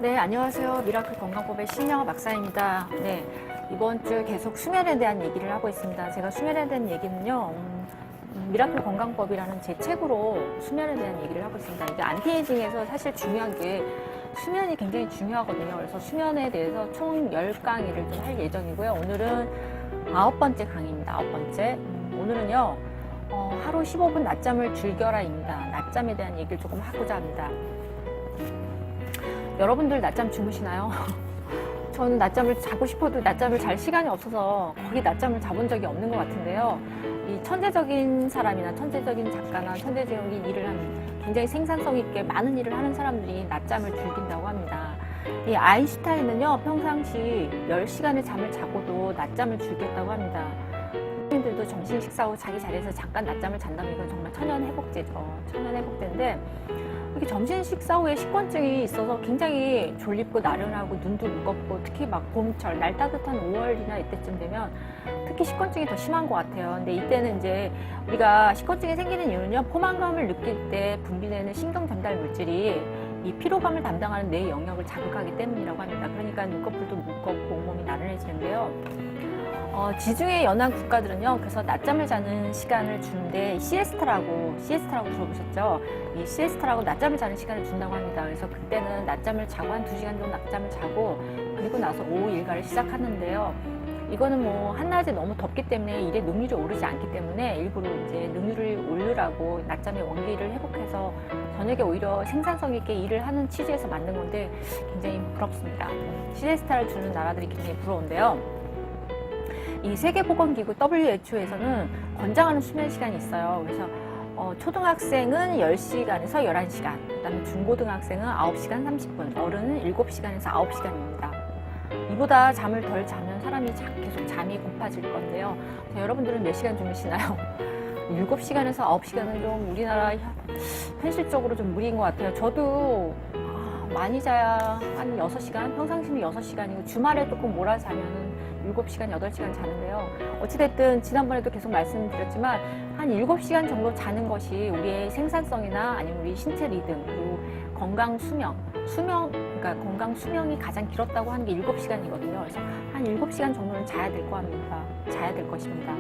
네, 안녕하세요. 미라클 건강법의 신영아 박사입니다. 네, 이번 주 계속 수면에 대한 얘기를 하고 있습니다. 제가 수면에 대한 얘기는요, 미라클 건강법이라는 제 책으로 수면에 대한 얘기를 하고 있습니다. 이게 안티에이징에서 사실 중요한 게 수면이 굉장히 중요하거든요. 그래서 수면에 대해서 총 10강의를 좀 할 예정이고요. 오늘은 9번째 강의입니다. 9번째. 오늘은요, 하루 15분 낮잠을 즐겨라입니다. 낮잠에 대한 얘기를 조금 하고자 합니다. 여러분들 낮잠 주무시나요? 저는 낮잠을 자고 싶어도 낮잠을 잘 시간이 없어서 거의 낮잠을 자본 적이 없는 것 같은데요. 이 천재적인 사람이나 천재적인 작가나 천재적인 일을 하는 굉장히 생산성 있게 많은 일을 하는 사람들이 낮잠을 즐긴다고 합니다. 이 아인슈타인은요, 평상시 10시간의 잠을 자고도 낮잠을 즐겼다고 합니다. 국민들도 점심 식사 후 자기 자리에서 잠깐 낮잠을 잔다면 이건 정말 천연회복제죠. 천연회복제인데 이렇게 점심 식사 후에 식곤증이 있어서 굉장히 졸립고 나른하고 눈도 무겁고 특히 막 봄철 날 따뜻한 5월이나 이때쯤 되면 특히 식곤증이 더 심한 것 같아요. 근데 이때는 이제 우리가 식곤증이 생기는 이유는요, 포만감을 느낄 때 분비되는 신경 전달 물질이 이 피로감을 담당하는 뇌 영역을 자극하기 때문이라고 합니다. 그러니까 눈꺼풀도 무겁고 온몸이 나른해지는데요. 지중해 연안 국가들은요, 그래서 낮잠을 자는 시간을 주는데 시에스타라고 들어보셨죠? 이 시에스타라고 낮잠을 자는 시간을 준다고 합니다. 그래서 그때는 낮잠을 자고 한 2시간 정도 낮잠을 자고 그리고 나서 오후 일과를 시작하는데요. 이거는 뭐 한낮에 너무 덥기 때문에 일의 능률이 오르지 않기 때문에 일부러 이제 능률을 올리라고 낮잠의 원기를 회복해서 저녁에 오히려 생산성 있게 일을 하는 취지에서 만든 건데 굉장히 부럽습니다. 시에스타를 주는 나라들이 굉장히 부러운데요. 이 세계보건기구 WHO에서는 권장하는 수면 시간이 있어요. 그래서 초등학생은 10시간에서 11시간, 그다음에 중고등학생은 9시간 30분, 어른은 7시간에서 9시간입니다. 이보다 잠을 덜 자면 사람이 계속 잠이 고파질 건데요. 자, 여러분들은 몇 시간 주무시나요? 7시간에서 9시간은 좀 우리나라 현실적으로 좀 무리인 것 같아요. 저도 많이 자야 한 6시간, 평상시는 6시간이고 주말에 조금 몰아 자면은 7시간, 8시간 자는데요. 어찌됐든 지난번에도 계속 말씀드렸지만 한 7시간 정도 자는 것이 우리의 생산성이나 아니면 우리 신체 리듬, 그리고 건강 수명, 그러니까 건강 수명이 가장 길었다고 하는 게 7시간이거든요. 그래서 한 7시간 정도는 자야 될 것입니다.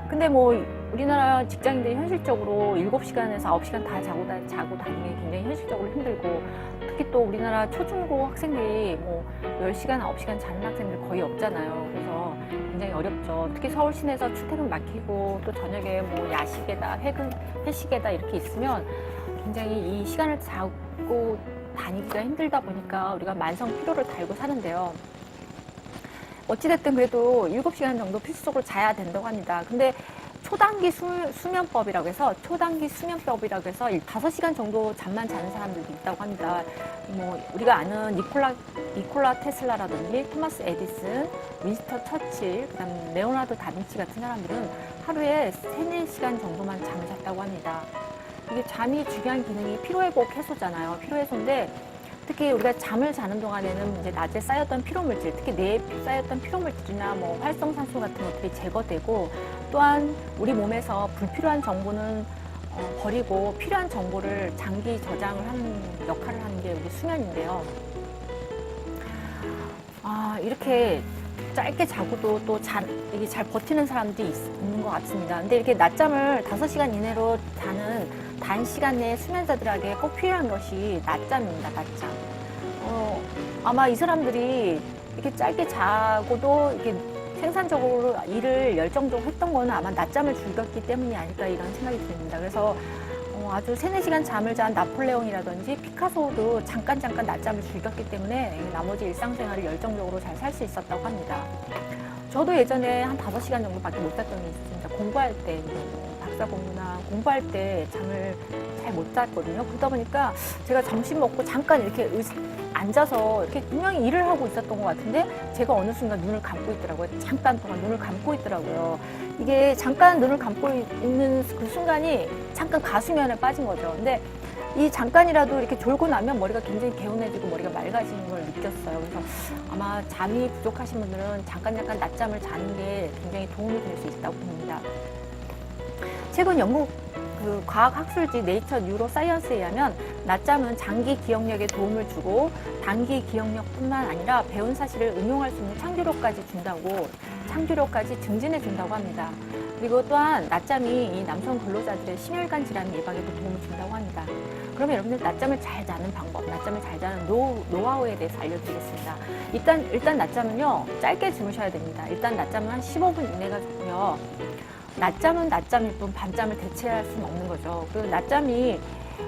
근데 뭐 우리나라 직장인들이 현실적으로 7시간에서 9시간 다 자고 다니는 게 굉장히 현실적으로 힘들고, 특히 또 우리나라 초중고 학생들이 뭐 10시간, 9시간 자는 학생들 거의 없잖아요. 그래서 굉장히 어렵죠. 특히 서울 시내에서 출퇴근 막히고 또 저녁에 뭐 야식에다 회식에다 이렇게 있으면 굉장히 이 시간을 자고 다니기가 힘들다 보니까 우리가 만성 피로를 달고 사는데요. 어찌됐든 그래도 7시간 정도 필수적으로 자야 된다고 합니다. 근데 초단기 수면법이라고 해서 5시간 정도 잠만 자는 사람들도 있다고 합니다. 뭐 우리가 아는 니콜라 테슬라라든지 토마스 에디슨, 윈스턴 처칠, 그다음 레오나르도 다빈치 같은 사람들은 하루에 3-4시간 정도만 잠을 잤다고 합니다. 이게 잠이 중요한 기능이 피로회복 해소잖아요. 피로해소인데 특히 우리가 잠을 자는 동안에는 이제 낮에 쌓였던 피로물질, 특히 뇌에 쌓였던 피로물질이나 뭐 활성산소 같은 것들이 제거되고, 또한 우리 몸에서 불필요한 정보는 버리고 필요한 정보를 장기 저장을 하는 역할을 하는 게 우리 수면인데요. 이렇게 짧게 자고도 또 이게 잘 버티는 사람들이 있는 것 같습니다. 근데 이렇게 낮잠을 5시간 이내로 자는 단시간 내에 수면자들에게 꼭 필요한 것이 낮잠입니다. 낮잠. 아마 이 사람들이 이렇게 짧게 자고도 이렇게 생산적으로 일을 열정적으로 했던 거는 아마 낮잠을 즐겼기 때문이 아닐까 이런 생각이 듭니다. 그래서 아주 3-4시간 잠을 잔 나폴레옹이라든지 피카소도 잠깐 낮잠을 즐겼기 때문에 나머지 일상생활을 열정적으로 잘 살 수 있었다고 합니다. 저도 예전에 한 5시간 정도밖에 못 잤던 게 있습니다. 공부할 때, 박사 공부나 공부할 때 잠을 잘 못 잤거든요. 그러다 보니까 제가 점심 먹고 잠깐 이렇게 앉아서 이렇게 분명히 일을 하고 있었던 것 같은데 제가 어느 순간 눈을 감고 있더라고요. 잠깐 동안 눈을 감고 있더라고요. 이게 잠깐 눈을 감고 있는 그 순간이 잠깐 가수면에 빠진 거죠. 근데 이 잠깐이라도 이렇게 졸고 나면 머리가 굉장히 개운해지고 머리가 맑아지는 걸 느꼈어요. 그래서 아마 잠이 부족하신 분들은 잠깐 낮잠을 자는 게 굉장히 도움이 될 수 있다고 봅니다. 최근 영국 그 과학학술지 네이처 뉴로사이언스에 의하면 낮잠은 장기 기억력에 도움을 주고 단기 기억력뿐만 아니라 배운 사실을 응용할 수 있는 창조력까지 준다고, 창조력까지 증진해 준다고 합니다. 그리고 또한 낮잠이 이 남성 근로자들의 심혈관 질환 예방에도 도움을 준다고 합니다. 그러면 여러분들 낮잠을 잘 자는 방법, 낮잠을 잘 자는 노하우에 대해서 알려드리겠습니다. 일단 낮잠은요, 짧게 주무셔야 됩니다. 일단 낮잠은 한 15분 이내가 좋고요. 낮잠은 낮잠일 뿐 밤잠을 대체할 수는 없는 거죠. 그리고 낮잠이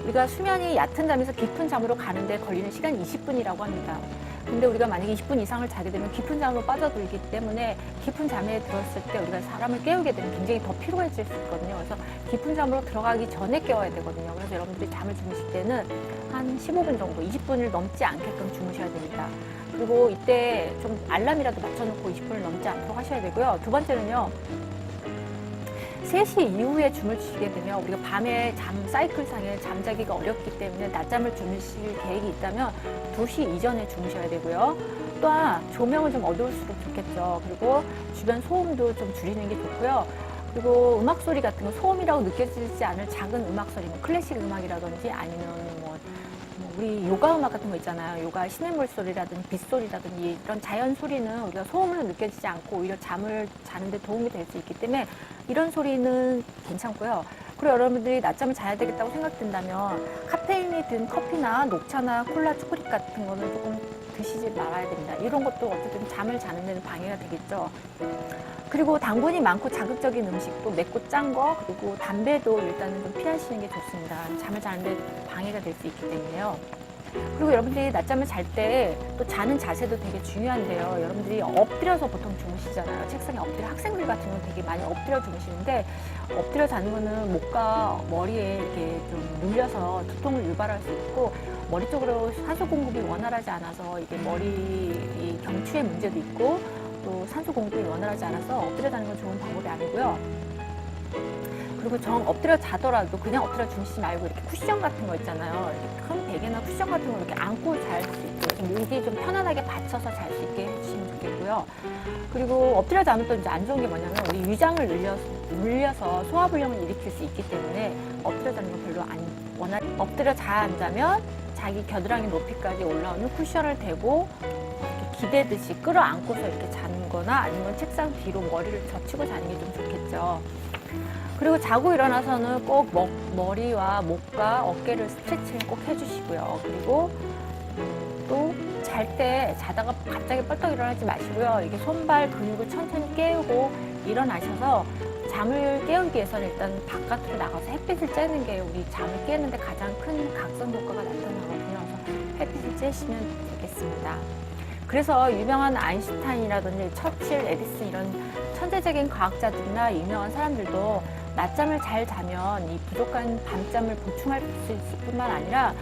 우리가 수면이 얕은 잠에서 깊은 잠으로 가는데 걸리는 시간이 20분이라고 합니다. 근데 우리가 만약에 20분 이상을 자게 되면 깊은 잠으로 빠져들기 때문에 깊은 잠에 들었을 때 우리가 사람을 깨우게 되면 굉장히 더 피로해질 수 있거든요. 그래서 깊은 잠으로 들어가기 전에 깨워야 되거든요. 그래서 여러분들이 잠을 주무실 때는 한 15분 정도, 20분을 넘지 않게끔 주무셔야 됩니다. 그리고 이때 좀 알람이라도 맞춰놓고 20분을 넘지 않도록 하셔야 되고요. 두 번째는요, 3시 이후에 줌을 주시게 되면 우리가 밤에 잠 사이클상에 잠자기가 어렵기 때문에 낮잠을 주무실 계획이 있다면 2시 이전에 주무셔야 되고요. 또한 조명을 좀 어두울수록 좋겠죠. 그리고 주변 소음도 좀 줄이는 게 좋고요. 그리고 음악 소리 같은 거, 소음이라고 느껴지지 않을 작은 음악 소리, 뭐 클래식 음악이라든지 아니면 뭐 우리 요가 음악 같은 거 있잖아요. 요가 시냇물 소리라든지 빗소리라든지 이런 자연 소리는 우리가 소음으로 느껴지지 않고 오히려 잠을 자는데 도움이 될 수 있기 때문에 이런 소리는 괜찮고요. 그리고 여러분들이 낮잠을 자야 되겠다고 생각된다면 카페인이 든 커피나 녹차나 콜라, 초콜릿 같은 거는 조금 드시지 말아야 됩니다. 이런 것도 어쨌든 잠을 자는 데는 방해가 되겠죠. 그리고 당분이 많고 자극적인 음식도 맵고 짠 거, 그리고 담배도 일단은 좀 피하시는 게 좋습니다. 잠을 자는데 방해가 될 수 있기 때문에요. 그리고 여러분들이 낮잠을 잘 때 또 자는 자세도 되게 중요한데요. 여러분들이 엎드려서 보통 주무시잖아요. 책상에 엎드려, 학생들 같은 경우는 되게 많이 엎드려 주무시는데, 엎드려 자는 거는 목과 머리에 이렇게 좀 눌려서 두통을 유발할 수 있고, 머리 쪽으로 산소 공급이 원활하지 않아서 이게 머리 이 경추에 문제도 있고, 또 산소 공급이 원활하지 않아서 엎드려 자는 건 좋은 방법이 아니고요. 그리고 엎드려 자더라도 그냥 엎드려 주무시지 말고 이렇게 쿠션 같은 거 있잖아요. 이렇게 큰 베개나 쿠션 같은 거 이렇게 안고 잘 수 있도록 목이 좀 편안하게 받쳐서 잘 수 있게 해주시면 좋겠고요. 그리고 엎드려 자면 또 이제 안 좋은 게 뭐냐면 우리 위장을 눌려서 소화불량을 일으킬 수 있기 때문에 엎드려 자는 거 별로 안 엎드려 앉으면 자기 겨드랑이 높이까지 올라오는 쿠션을 대고 이렇게 기대듯이 끌어안고서 이렇게 자는 거나 아니면 책상 뒤로 머리를 젖히고 자는 게 좀 좋겠죠. 그리고 자고 일어나서는 꼭 머리와 목과 어깨를 스트레칭을 꼭 해주시고요. 그리고 또 잘 때 자다가 갑자기 뻘떡 일어나지 마시고요. 이게 손발 근육을 천천히 깨우고 일어나셔서 잠을 깨우기 위해서는 일단 바깥으로 나가서 햇빛을 쬐는 게 우리 잠을 깨는데 가장 큰 각성 효과가 나타나거든요. 그래서 햇빛을 쬐시면 되겠습니다. 그래서 유명한 아인슈타인이라든지 처칠, 에디슨 이런 천재적인 과학자들이나 유명한 사람들도 낮잠을 잘 자면 이 부족한 밤잠을 보충할 수 있을 뿐만 아니라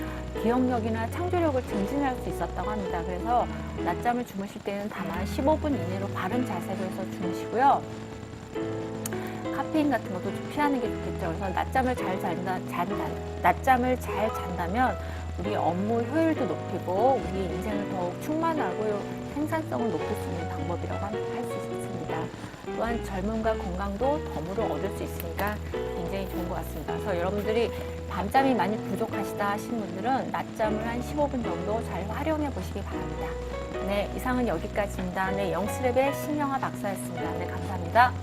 기억력이나 창조력을 증진할 수 있었다고 합니다. 그래서 낮잠을 주무실 때는 다만 15분 이내로 바른 자세로 해서 주무시고요. 카페인 같은 것도 좀 피하는 게 좋겠죠. 그래서 낮잠을 잘 잔다면 우리 업무 효율도 높이고 우리 인생을 더욱 충만하고 생산성을 높일 수 있는 방법이라고 할 수 있습니다. 또한 젊음과 건강도 덤으로 얻을 수 있으니까 굉장히 좋은 것 같습니다. 그래서 여러분들이 밤잠이 많이 부족하시다 하신 분들은 낮잠을 한 15분 정도 잘 활용해 보시기 바랍니다. 네, 이상은 여기까지입니다. 네, 영스랩의 신영아 박사였습니다. 네, 감사합니다.